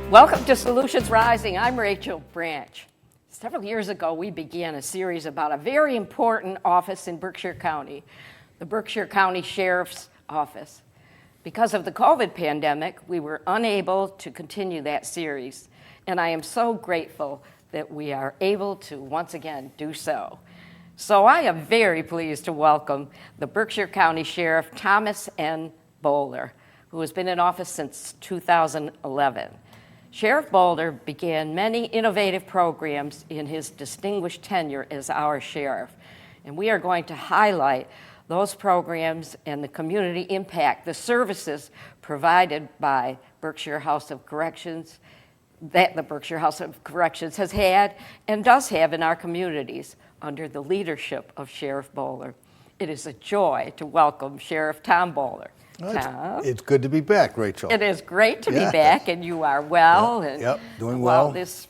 Welcome to Solutions Rising. I'm Rachel Branch. Several years ago, we began a series about a very important office in Berkshire County, the Berkshire County Sheriff's Office. Because of the COVID pandemic, we were unable to continue that series, and I am so grateful that we are able to once again do so. So I am very pleased to welcome the Berkshire County Sheriff Thomas N. Bowler, who has been in office since 2011. Sheriff Bowler began many innovative programs in his distinguished tenure as our sheriff, and we are going to highlight those programs and the community impact, the services provided by Berkshire House of Corrections, that the Berkshire House of Corrections has had and does have in our communities under the leadership of Sheriff Bowler. It is a joy to welcome Sheriff Tom Bowler. It's good to be back, Rachel. It is great to be back, and you are well. Yep, doing well. This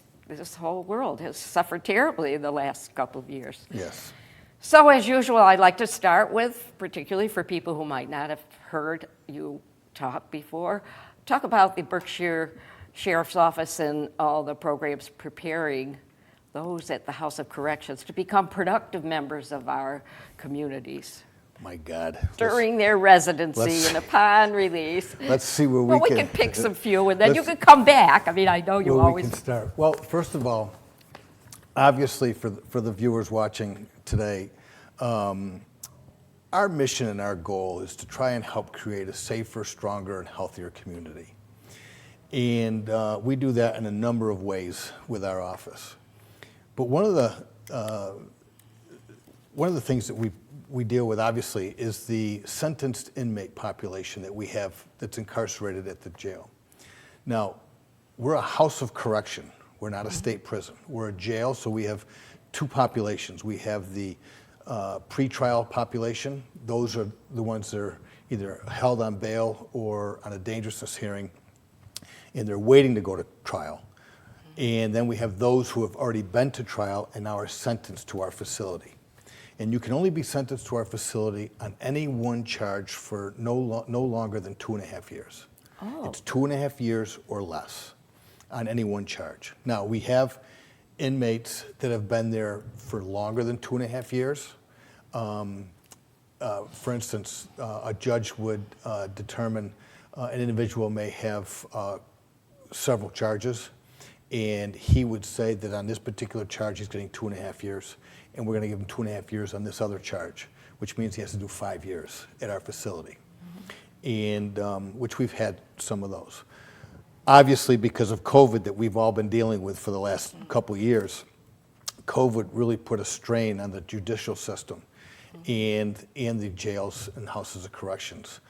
whole world has suffered terribly in the last couple of years. Yes. So as usual, I'd like to start with, particularly for people who might not have heard you talk before, talk about the Berkshire Sheriff's Office and all the programs preparing those at the House of Corrections to become productive members of our communities. My God. During their residency and upon release. Let's see where we can pick some few, and then you can come back. I mean, I know you always. We can start. Well, first of all, obviously for the viewers watching today, our mission and our goal is to try and help create a safer, stronger, and healthier community. And we do that in a number of ways with our office. But one of the things that we deal with, obviously, is the sentenced inmate population that we have that's incarcerated at the jail. Now, we're a house of correction. We're not a state prison. We're a jail, so we have two populations. We have the pretrial population. Those are the ones that are either held on bail or on a dangerousness hearing, and they're waiting to go to trial. And then we have those who have already been to trial and now are sentenced to our facility. And you can only be sentenced to our facility on any one charge for no longer than 2.5 years. Oh. It's 2.5 years or less on any one charge. Now, we have inmates that have been there for longer than 2.5 years. For instance, a judge would determine an individual may have several charges, and he would say that on this particular charge he's getting 2.5 years, and we're going to give him 2.5 years on this other charge, which means he has to do 5 years at our facility, and which we've had some of those. Obviously, because of COVID that we've all been dealing with for the last couple of years, COVID really put a strain on the judicial system and the jails and houses of corrections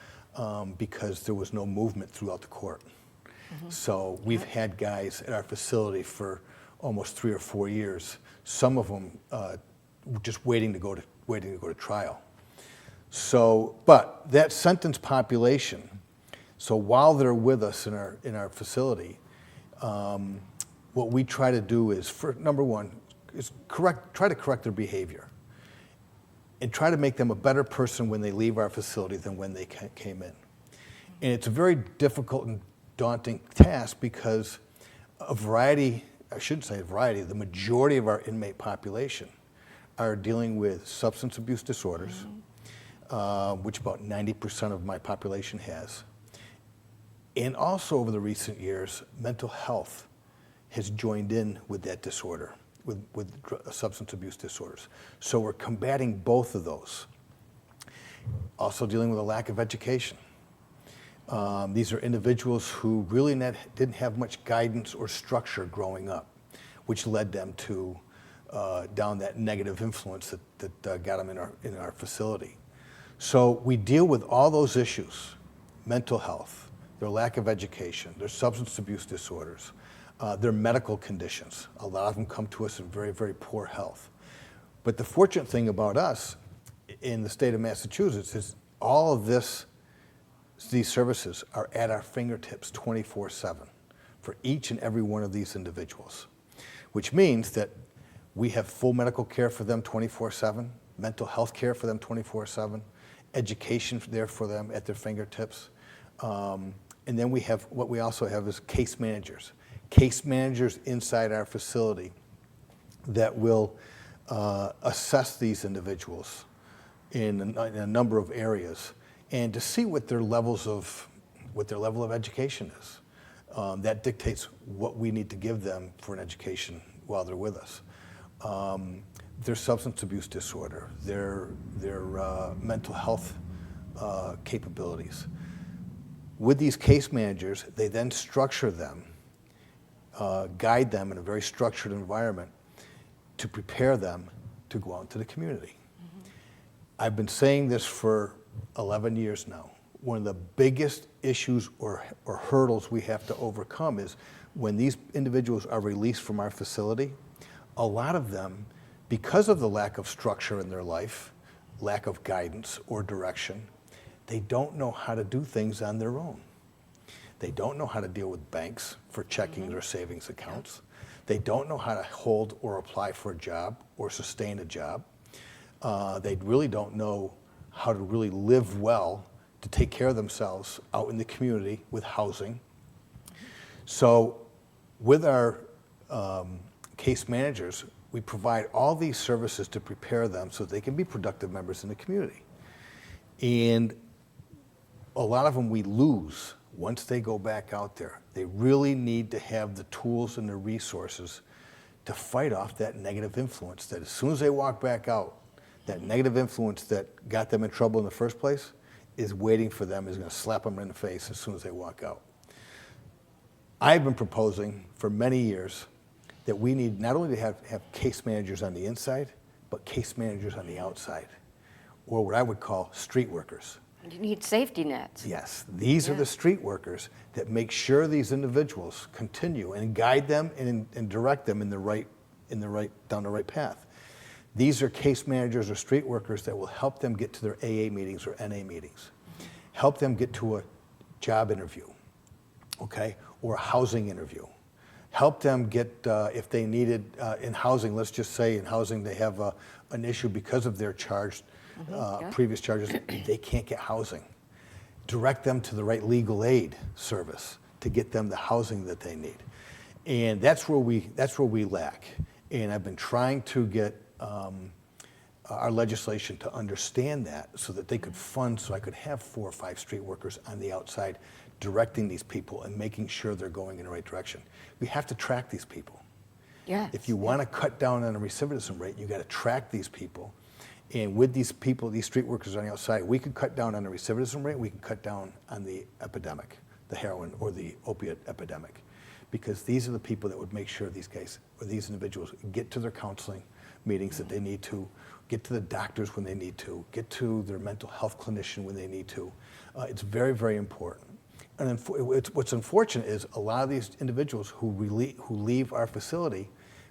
because there was no movement throughout the court. So we've had guys at our facility for almost 3 or 4 years. Some of them just waiting to go to trial. So, but that sentence population. So while they're with us in our facility, what we try to do is, number one, is try to correct their behavior, and try to make them a better person when they leave our facility than when they came in. And it's a very difficult and daunting task because the majority of our inmate population are dealing with substance abuse disorders, which about 90% of my population has. And also over the recent years, mental health has joined in with that disorder, with substance abuse disorders. So we're combating both of those. Also dealing with a lack of education. These are individuals who really didn't have much guidance or structure growing up, which led them to down that negative influence that got them in our facility. So we deal with all those issues: mental health, their lack of education, their substance abuse disorders, their medical conditions. A lot of them come to us in very, very poor health. But the fortunate thing about us in the state of Massachusetts is all of these services are at our fingertips 24/7 for each and every one of these individuals, which means that we have full medical care for them 24/7, mental health care for them 24/7, education there for them at their fingertips. And then what we also have is case managers. case managers inside our facility that will assess these individuals in a number of areas, and to see what their level of education is. That dictates what we need to give them for an education while they're with us. Their substance abuse disorder, their mental health capabilities. With these case managers, they then structure them, guide them in a very structured environment to prepare them to go out into the community. I've been saying this for 11 years now. One of the biggest issues or hurdles we have to overcome is when these individuals are released from our facility, a lot of them, because of the lack of structure in their life, lack of guidance or direction, they don't know how to do things on their own. They don't know how to deal with banks for checking their savings accounts. They don't know how to hold or apply for a job or sustain a job. They really don't know how to really live well to take care of themselves out in the community with housing. So with our case managers, we provide all these services to prepare them so they can be productive members in the community. And a lot of them we lose once they go back out there. They really need to have the tools and the resources to fight off that negative influence, that as soon as they walk back out, that negative influence that got them in trouble in the first place is waiting for them, is going to slap them in the face as soon as they walk out. I've been proposing for many years that we need not only to have case managers on the inside, but case managers on the outside, or what I would call street workers. You need safety nets. Yes, these are the street workers that make sure these individuals continue and guide them and direct them down the right path. These are case managers or street workers that will help them get to their AA meetings or NA meetings, help them get to a job interview, okay, or a housing interview. Help them get, if they needed in housing, let's just say in housing they have an issue because of their charged previous charges, they can't get housing. Direct them to the right legal aid service to get them the housing that they need. And that's where we lack. And I've been trying to get our legislation to understand that so that they could fund, so I could have 4 or 5 street workers on the outside directing these people and making sure they're going in the right direction. We have to track these people. Yes. If you want to cut down on the recidivism rate, you got to track these people. And with these people, these street workers on the outside, we can cut down on the recidivism rate, we can cut down on the epidemic, the heroin or the opiate epidemic. Because these are the people that would make sure these guys, or these individuals, get to their counseling meetings that they need to, get to the doctors when they need to, get to their mental health clinician when they need to. It's very, very important. And what's unfortunate is a lot of these individuals who leave our facility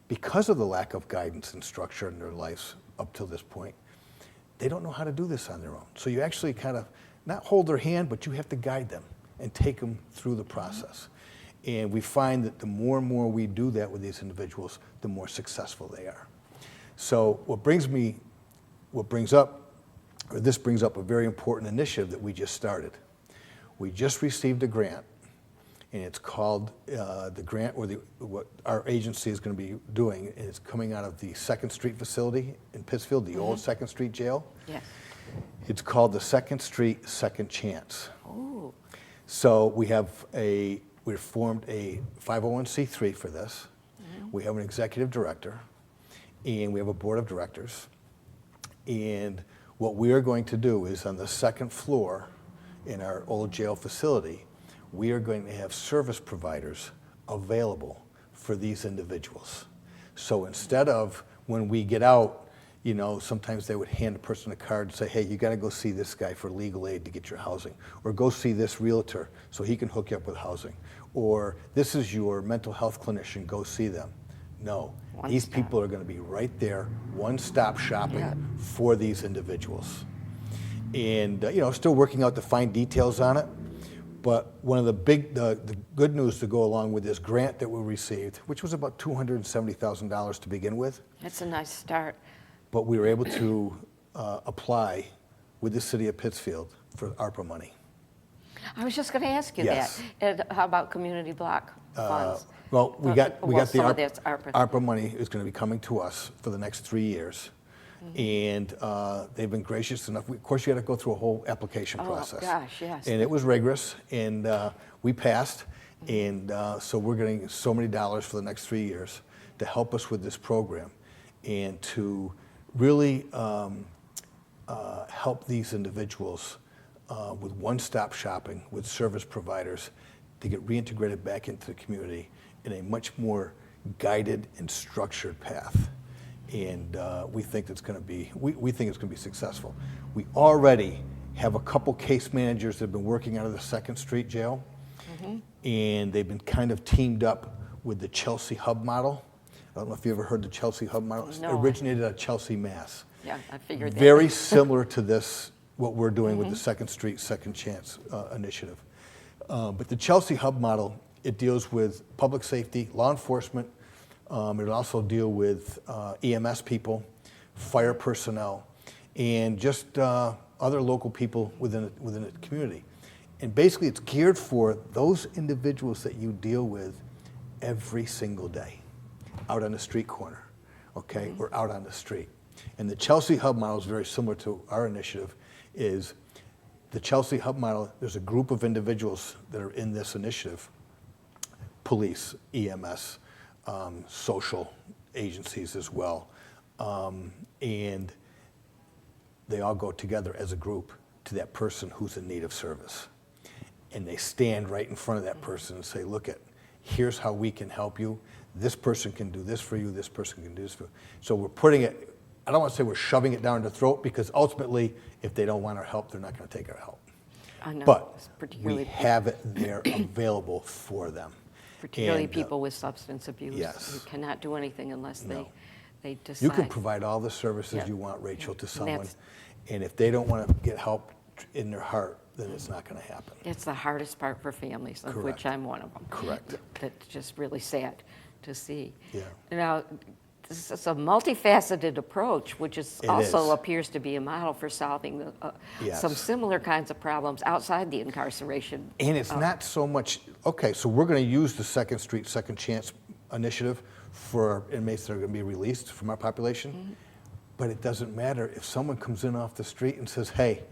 because of the lack of guidance and structure in their lives up till this point, they don't know how to do this on their own. So you actually kind of not hold their hand, but you have to guide them and take them through the process. And we find that the more and more we do that with these individuals, the more successful they are. So this brings up a very important initiative that we just started. We just received a grant, and it's called the grant, or what our agency is going to be doing, and it's coming out of the 2nd Street facility in Pittsfield, the old 2nd Street jail. Yes. It's called the 2nd Street Second Chance. Ooh. So we've formed a 501c3 for this. We have an executive director, and we have a board of directors. And what we are going to do is on the 2nd floor in our old jail facility, we are going to have service providers available for these individuals. So instead of when we get out, you know, sometimes they would hand a person a card and say, hey, you got to go see this guy for legal aid to get your housing, or go see this realtor so he can hook you up with housing, or this is your mental health clinician, go see them. No, these people are going to be right there, one-stop shopping for these individuals. And, you know, still working out the fine details on it. But one of the good news to go along with this grant that we received, which was about $270,000 to begin with. That's a nice start. But we were able to apply with the city of Pittsfield for ARPA money. I was just going to ask you Yes. that. And how about community block funds? Well, we got the some of that's ARPA money is going to be coming to us for the next 3 years. And they've been gracious enough. Of course, you got to go through a whole application process. Oh, gosh, yes. And it was rigorous, and we passed. And so we're getting so many dollars for the next 3 years to help us with this program and to really help these individuals with one-stop shopping with service providers to get reintegrated back into the community in a much more guided and structured path. And we think it's going to be we think it's going to be successful. We already have a couple case managers that have been working out of the 2nd Street Jail, and they've been kind of teamed up with the Chelsea Hub model. I don't know if you ever heard the Chelsea Hub model. It No. originated at Chelsea, Mass. Yeah, I figured that. Very similar to this, what we're doing with the 2nd Street Second Chance initiative. But the Chelsea Hub model, it deals with public safety, law enforcement. It'll also deal with EMS people, fire personnel, and just other local people within the community. And basically, it's geared for those individuals that you deal with every single day, out on the street corner, okay, or out on the street. And the Chelsea Hub model is very similar to our initiative. Is the Chelsea Hub model? There's a group of individuals that are in this initiative: police, EMS, social agencies as well, and they all go together as a group to that person who's in need of service. And they stand right in front of that person and say, look, here's how we can help you. This person can do this for you. This person can do this for you. So we're putting it, I don't want to say we're shoving it down their throat, because ultimately, if they don't want our help, they're not going to take our help. I know, But particularly we have it there available for them. particularly And, people with substance abuse. yes. You cannot do anything unless No. they decide. You can provide all the services Yeah. you want, Rachel, to And someone, that's- and if they don't want to get help in their heart, then it's not going to happen. It's the hardest part for families, of which Correct. I'm one of them. Correct. That's just really sad to see. Yeah. Now, this is a multifaceted approach, which also is. appears to be a model for solving Yes. some similar kinds of problems outside the incarceration. And it's not so much, okay, so we're going to use the 2nd Street Second Chance initiative for inmates that are going to be released from our population, but it doesn't matter if someone comes in off the street and says, hey,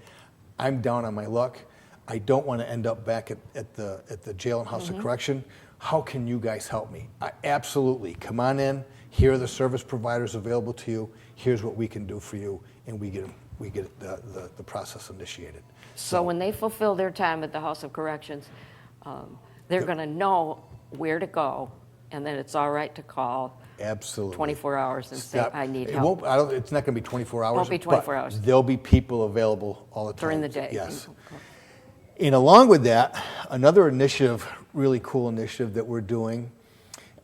I'm down on my luck, I don't want to end up back at the jail and house of correction, how can you guys help me? Absolutely, come on in, here are the service providers available to you, here's what we can do for you, and we get the process initiated. So when they fulfill their time at the House of Corrections, they're going to know where to go, and then it's all right to call Absolutely. 24 hours and say, I need It help. it's not going to be 24 hours. Won't be 24 but hours. There'll be people available all the time. During the day. Yes. And along with that, another initiative, really cool initiative that we're doing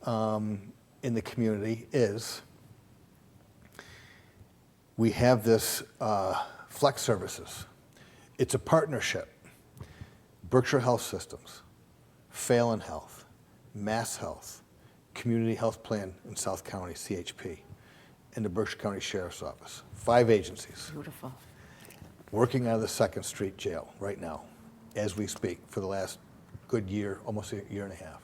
in the community is we have this Flex Services. It's a partnership. Berkshire Health Systems, Phelan Health, Mass Health, Community Health Plan in South County, CHP, and the Berkshire County Sheriff's Office. 5 agencies Beautiful. working out of the 2nd Street Jail right now, as we speak, for the last good year, almost a year and a half.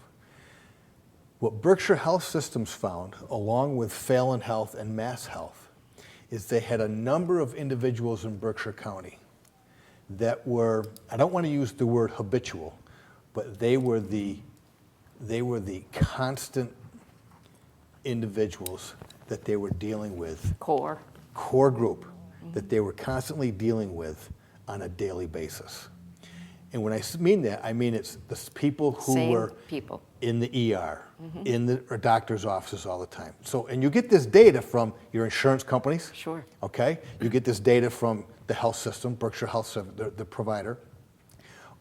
What Berkshire Health Systems found, along with Phelan Health and Mass Health, is they had a number of individuals in Berkshire County that were, I don't want to use the word habitual, but they were the constant individuals that they were dealing with, Core. group that they were constantly dealing with on a daily basis. And when I mean that, I mean it's the people who Same were people. in the ER, in the doctor's offices all the time. So, and you get this data from your insurance companies. Sure. Okay? You get this data from the health system, Berkshire Health System, the provider.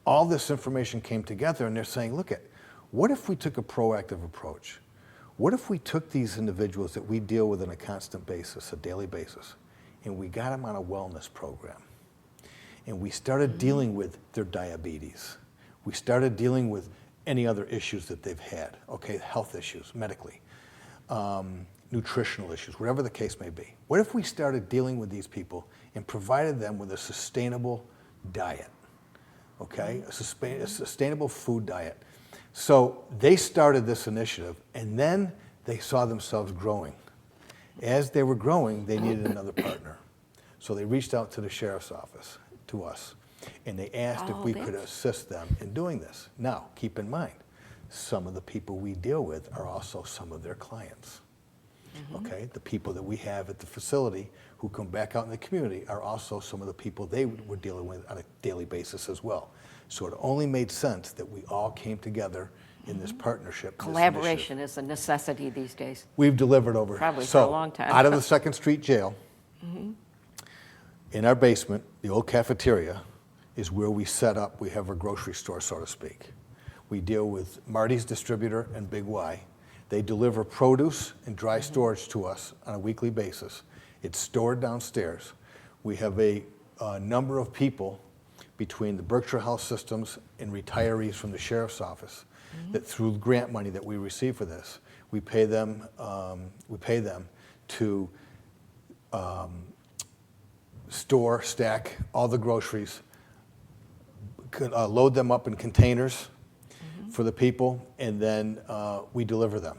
All this information came together, and they're saying, look, what if we took a proactive approach? What if we took these individuals that we deal with on a constant basis, a daily basis, and we got them on a wellness program? And we started dealing with their diabetes. We started dealing with any other issues that they've had, okay, health issues, medically, nutritional issues, whatever the case may be. What if we started dealing with these people and provided them with a sustainable diet okay? A sustainable food diet. So they started this initiative, and then they saw themselves growing. As they were growing, they needed another partner. So they reached out to the sheriff's office, to us, and they asked if we could assist them in doing this. Now, keep in mind, some of the people we deal with are also some of their clients. Okay, the people that we have at the facility who come back out in the community are also some of the people they were dealing with on a daily basis as well. So it only made sense that we all came together in this partnership. this Collaboration initiative. is a necessity these days. We've delivered over. Probably for so a long time. out of the 2nd Street Jail, in our basement, the old cafeteria is where we set up, we have our grocery store, so to speak. We deal with Marty's Distributor and Big Y. They deliver produce and dry storage to us on a weekly basis. It's stored downstairs. We have a number of people between the Berkshire Health Systems and retirees from the sheriff's office that through grant money that we receive for this, we pay them to store, stack all the groceries, load them up in containers for the people, and then we deliver them.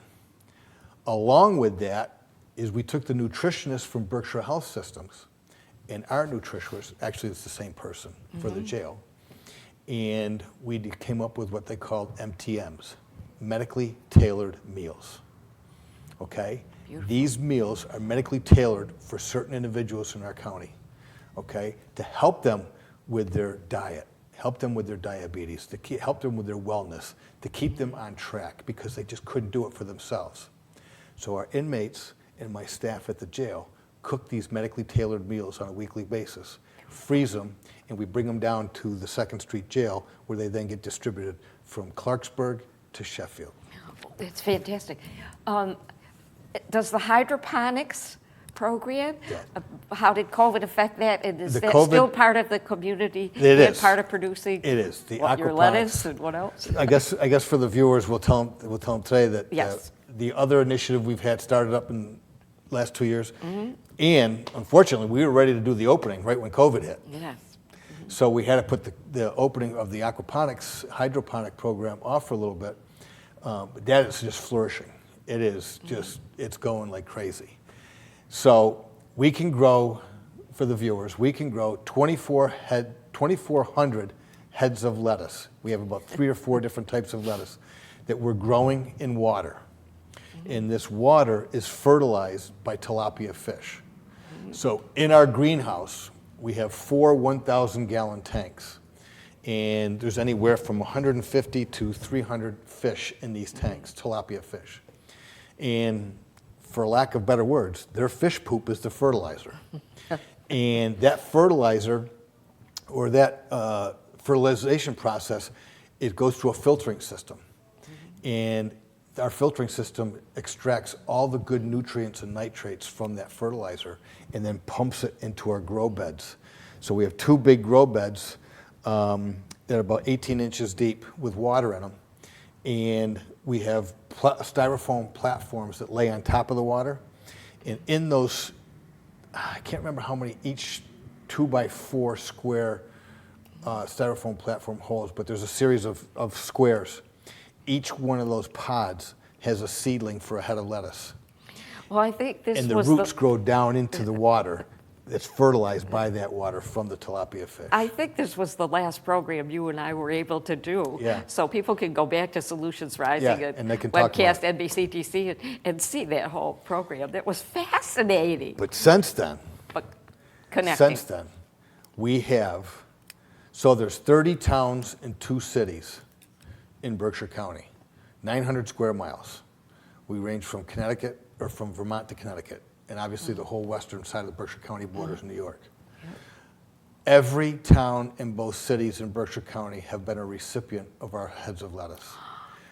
Along with that is we took the nutritionist from Berkshire Health Systems and our nutritionist, actually it's the same person for the jail, and we came up with what they called MTMs, medically tailored meals. Okay? Beautiful. These meals are medically tailored for certain individuals in our county, okay, to help them with their diet, help them with their diabetes, help them with their wellness, to keep them on track because they just couldn't do it for themselves. So our inmates and my staff at the jail cook these medically tailored meals on a weekly basis, freeze them, and we bring them down to the 2nd Street Jail where they then get distributed from Clarksburg to Sheffield. It's fantastic. Does the hydroponics program, how did COVID affect that? And is that still part of the community? It is. Part of producing It is. The your aquaponics. lettuce and what else? I guess for the viewers, we'll tell them today that Yes. the other initiative we've had started up in the last 2 years, and unfortunately, we were ready to do the opening right when COVID hit. Yes. So we had to put the opening of the aquaponics hydroponic program off for a little bit. But that is just flourishing. It is just, it's going like crazy. So we can grow, for the viewers, we can grow 2,400 heads of lettuce. We have about 3 or 4 different types of lettuce that we're growing in water. And this water is fertilized by tilapia fish. So in our greenhouse, we have 4 1,000-gallon tanks. And there's anywhere from 150 to 300 fish in these tanks, tilapia fish. And for lack of better words, their fish poop is the fertilizer. And that fertilizer, or that fertilization process, it goes through a filtering system. And our filtering system extracts all the good nutrients and nitrates from that fertilizer and then pumps it into our grow beds. So we have 2 big grow beds that are about 18 inches deep with water in them. And we have styrofoam platforms that lay on top of the water. And in those, I can't remember how many each 2x4 square styrofoam platform holds, but there's a series of squares. Each one of those pods has a seedling for a head of lettuce. Well, I think this and the was roots grow down into the water that's fertilized by that water from the tilapia fish. I think this was the last program you and I were able to do. Yeah. So people can go back to Solutions Rising and they can talk webcast about NBCTC and see that whole program. That was fascinating. But since then, Connecting. we have, so there's 30 towns and 2 cities in Berkshire County, 900 square miles. We range from Connecticut, or from Vermont to Connecticut, and obviously the whole western side of the Berkshire County borders New York. Every town in both cities in Berkshire County have been a recipient of our heads of lettuce.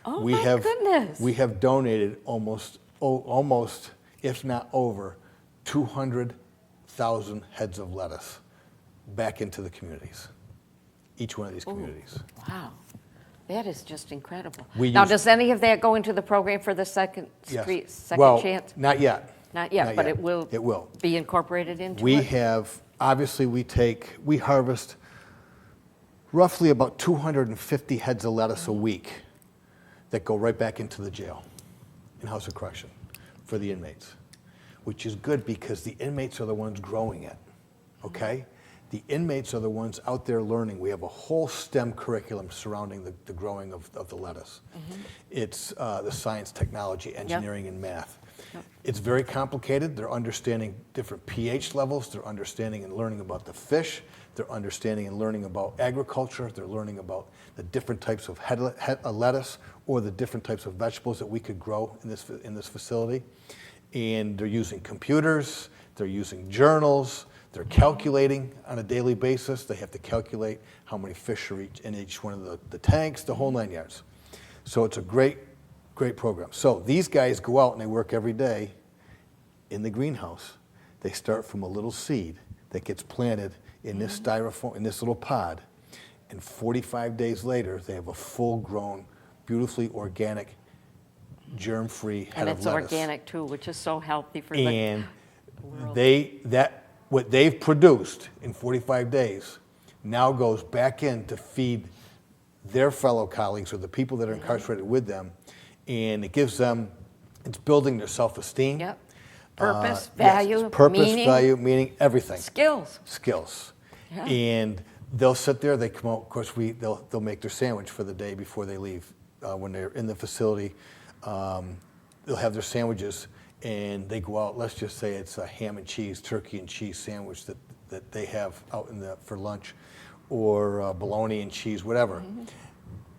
Oh, my goodness. We have donated almost, if not over, 200,000 heads of lettuce back into the communities, each one of these communities. Wow. That is just incredible. Now, does any of that go into the program for the Second Street, Second well, Chance? Not yet. Not yet, but it will. It will. Be incorporated into We it? have, obviously we harvest roughly about 250 heads of lettuce a week that go right back into the jail in House of Correction for the inmates, which is good because the inmates are the ones growing it, okay? The inmates are the ones out there learning. We have a whole STEM curriculum surrounding the growing of the lettuce. It's the science, technology, engineering, and math. It's very complicated. They're understanding different pH levels. They're understanding and learning about the fish. They're understanding and learning about agriculture. They're learning about the different types of lettuce or the different types of vegetables that we could grow in this facility. And they're using computers. They're using journals. They're calculating on a daily basis. They have to calculate how many fish are in each one of the tanks, the whole 9 yards. So it's a great program. So these guys go out and they work every day in the greenhouse. They start from a little seed that gets planted in this styrofoam, in this little pod, and 45 days later, they have a full-grown, beautifully organic, germ-free head of lettuce. And it's organic too, which is so healthy for and the world. What they've produced in 45 days now goes back in to feed their fellow colleagues or the people that are incarcerated with them, and it gives them, it's building their self-esteem. Yep. Purpose, value, yes, purpose, meaning. value, meaning, everything. Skills. Yeah. And they'll sit there, they come out, of course, they'll make their sandwich for the day before they leave. When they're in the facility, they'll have their sandwiches, and they go out, let's just say it's a ham and cheese, turkey and cheese sandwich that they have out for lunch, or bologna and cheese, whatever.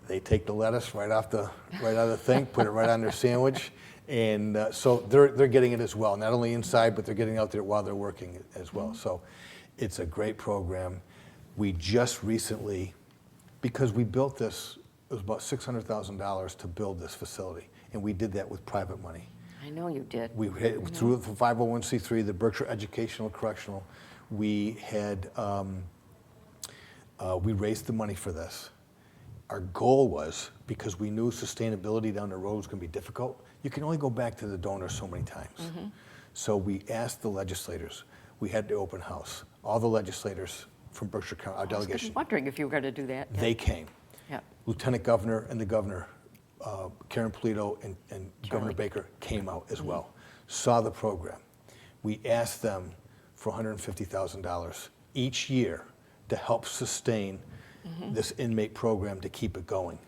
They take the lettuce right out of the thing, put it right on their sandwich, and so they're getting it as well. Not only inside, but they're getting out there while they're working as well. So it's a great program. We just recently, because we built this, it was about $600,000 to build this facility, and we did that with private money. I know you did. We had, through the 501c3, the Berkshire Educational Correctional, we had, we raised the money for this. Our goal was, because we knew sustainability down the road was going to be difficult, you can only go back to the donor so many times. So we asked the legislators. We had the open house. All the legislators from Berkshire County, our delegation. I was wondering if you were going to do that. They came. Yeah. Lieutenant Governor and the Governor, Karen Polito and Governor Baker came out as well, saw the program. We asked them for $150,000 each year to help sustain this inmate program to keep it going.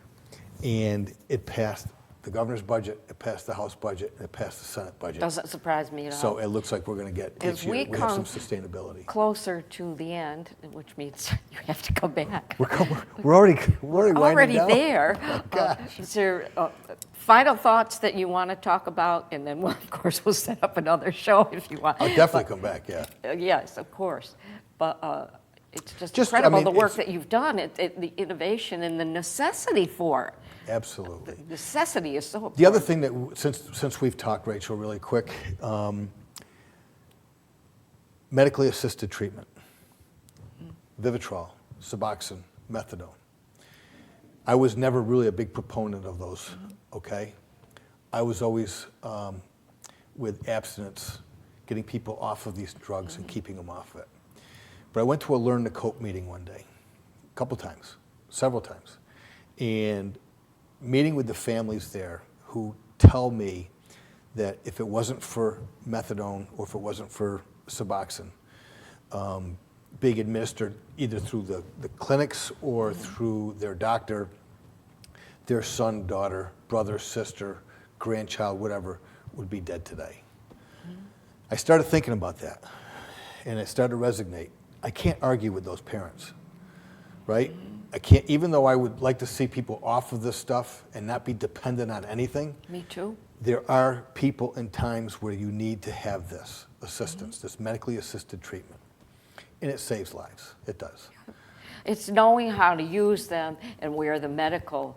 And it passed the governor's budget, it passed the House budget, and it passed the Senate budget. Doesn't surprise me at all. So it looks like we're going to get, this year, we have some sustainability. Closer to the end, which means you have to come back. We're already winding down. There. Oh, gosh. Is there final thoughts that you want to talk about? And then, of course, we'll set up another show if you want. I'll definitely come back, yeah. Yes, of course. But it's just incredible the work that you've done, the innovation and the necessity for it. Absolutely. The necessity is so important. The other thing that, since we've talked, Rachel, really quick, medically assisted treatment, Vivitrol, Suboxone, Methadone. I was never really a big proponent of those, okay? I was always with abstinence, getting people off of these drugs and keeping them off of it. But I went to a Learn to Cope meeting one day, a couple times, several times, and meeting with the families there who tell me that if it wasn't for methadone or if it wasn't for Suboxone, being administered either through the clinics or through their doctor, their son, daughter, brother, sister, grandchild, whatever, would be dead today. I started thinking about that, and it started to resonate. I can't argue with those parents, right? I can't, even though I would like to see people off of this stuff and not be dependent on anything. Me too. There are people and times where you need to have this assistance, this medically assisted treatment. And it saves lives. It does. It's knowing how to use them and where the medical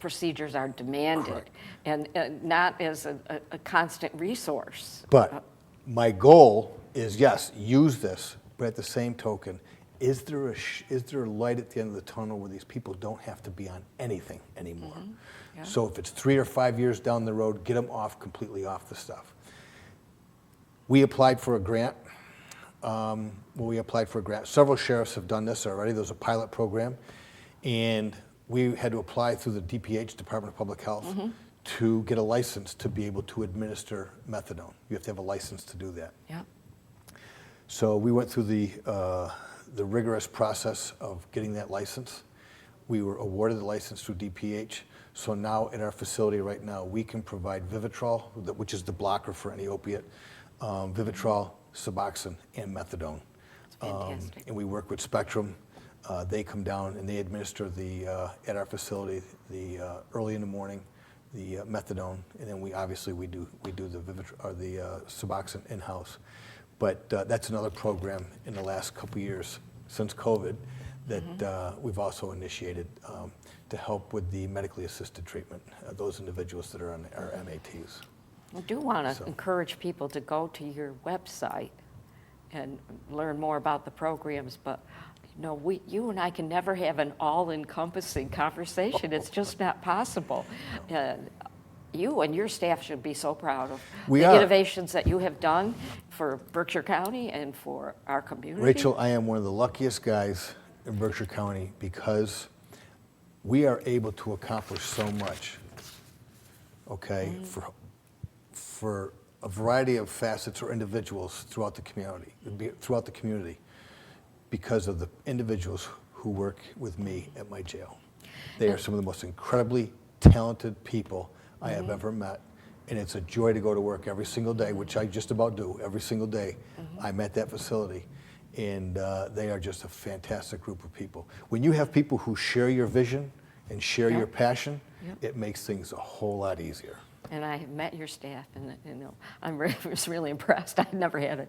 procedures are demanded, and not as a constant resource. But my goal is, yes, use this, but at the same token, is there a light at the end of the tunnel where these people don't have to be on anything anymore? Yeah. So if it's 3 or 5 years down the road, get them completely off the stuff. We applied for a grant we applied for a grant. Several sheriffs have done this already. There was a pilot program, and we had to apply through the DPH, Department of Public Health, to get a license to be able to administer methadone. You have to have a license to do that. Yeah. So we went through the rigorous process of getting that license. We were awarded the license through DPH. So now in our facility right now, we can provide Vivitrol, which is the blocker for any opiate, Vivitrol, Suboxone, and methadone. That's fantastic. And we work with Spectrum. They come down and they administer at our facility early in the morning the methadone, and then we do the Suboxone in-house. But that's another program in the last couple of years since COVID that we've also initiated to help with the medically assisted treatment, those individuals that are on our MATs. I do want to encourage people to go to your website and learn more about the programs, but you know, you and I can never have an all-encompassing conversation. It's just not possible. You and your staff should be so proud of the innovations that you have done for Berkshire County and for our community. Rachel, I am one of the luckiest guys in Berkshire County because we are able to accomplish so much, okay, for a variety of facets or individuals throughout the community, because of the individuals who work with me at my jail. They are some of the most incredibly talented people I have ever met, and it's a joy to go to work every single day, which I just about do every single day. I'm at that facility, and they are just a fantastic group of people. When you have people who share your vision and share your passion, it makes things a whole lot easier. And I have met your staff, and you know, I was really impressed. I've never had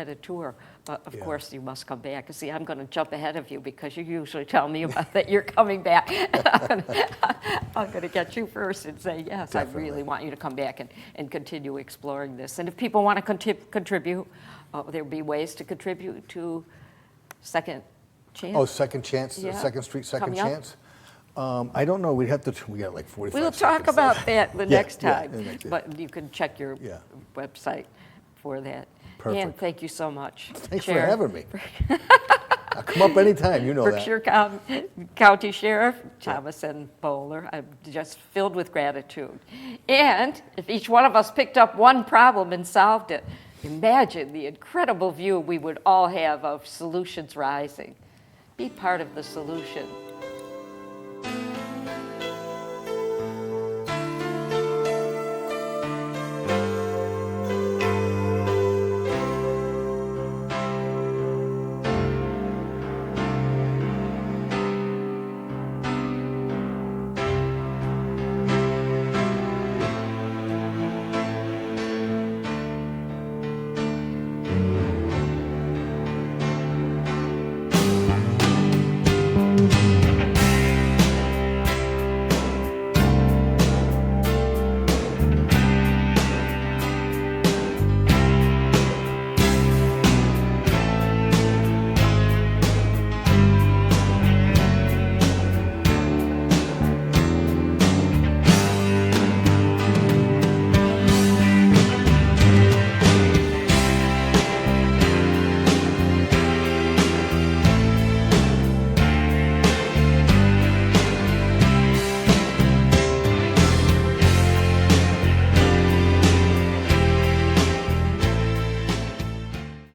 a tour, but of course you must come back. See, I'm going to jump ahead of you because you usually tell me about that you're coming back. I'm going to get you first and say, yes, Definitely. I really want you to come back and continue exploring this. And if people want to contribute, there'll be ways to contribute to Second Chance. Oh, Second Chance, Yeah. Second Street, Second Coming up. Chance? I don't know. We got like 45 We'll seconds. talk about that the next time, yeah. but you can check your website for that. Perfect. And thank you so much. Thanks Chair. for having me. I'll come up anytime, you know Berkshire County Sheriff Thomas N. Bowler. I'm just filled with gratitude. And if each one of us picked up one problem and solved it, imagine the incredible view we would all have of solutions rising. Be part of the solution.